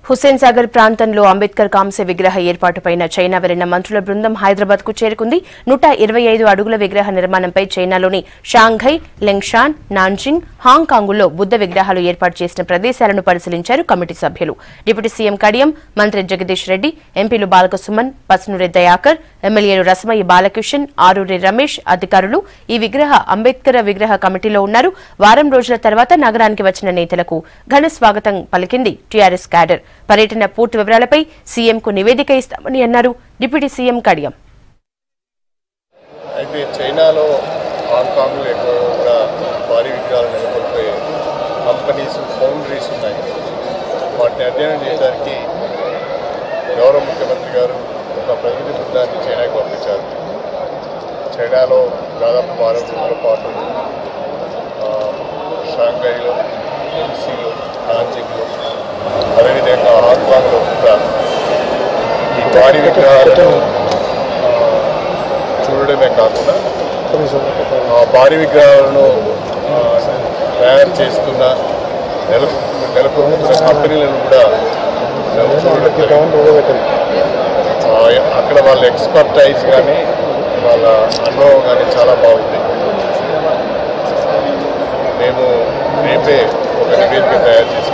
హుస్సేన్ సాగర్ ప్రాంతంలో అంబేద్కర్ కాంస్య విగ్రహ ఏర్పాటుపైన చైనా వెళ్లిన మంత్రుల బృందం హైదరాబాద్ కు చేరుకుంది. 125 అడుగుల విగ్రహ నిర్మాణంపై చైనాలోని షాంఘై, లెంగ్షాన్, నాన్జింగ్, హాంకాంగుల్లో బుద్ధ విగ్రహాలు ఏర్పాటు చేసిన ప్రదేశాలను పరిశీలించారు కమిటీ సభ్యులు. డిప్యూటీ సీఎం కడియం, మంత్రి జగదీష్ రెడ్డి, ఎంపీలు బాలక సుమన్, పసునూరి దయాకర్, ఎమ్మెల్యేలు రసమయ్య బాలకిషన్, ఆరూరి రమేష్ అధికారులు ఈ అంబేద్కర్ విగ్రహ కమిటీలో ఉన్నారు. వారం రోజుల తర్వాత నగరానికి వచ్చిన నేతలకు ఘన స్వాగతం పలికింది టీఆర్ఎస్ క్యాడర్. పర్యటన పూర్తి వివరాలపై సీఎంకు నివేదిక ఇస్తామని అన్నారు డిప్యూటీ సీఎం కడియం. అయితే చైనాలో హాంకాంగ్లో ఎక్కువగా భారీ విగ్రహాలు నెలకొల్పే కంపెనీస్ ఫౌండరీస్ ఉన్నాయి. వాటిని అధ్యయనం చేయడానికి గౌరవ ముఖ్యమంత్రి గారు ఒక ప్రతినిధి బృందాన్ని చైనాకు పంపించారు. చైనాలో దాదాపు 12 రోజుల పాటు షాంఘైలో, ఎంసీలో, నాన్జింగ్లో, అదేవిధంగా హాంకాంగ్లో కూడా ఈ భారీ విగ్రహాలను చూడడమే కాకుండా ఆ భారీ విగ్రహాలను తయారు చేస్తున్న నెలకొల్పుతున్న కంపెనీలను కూడా చూడడం. అక్కడ వాళ్ళ ఎక్స్పర్టైజ్ కానీ వాళ్ళ అనుభవం కానీ చాలా బాగుంది. మేము రేపే ఒక నివేదిక తయారు చేసి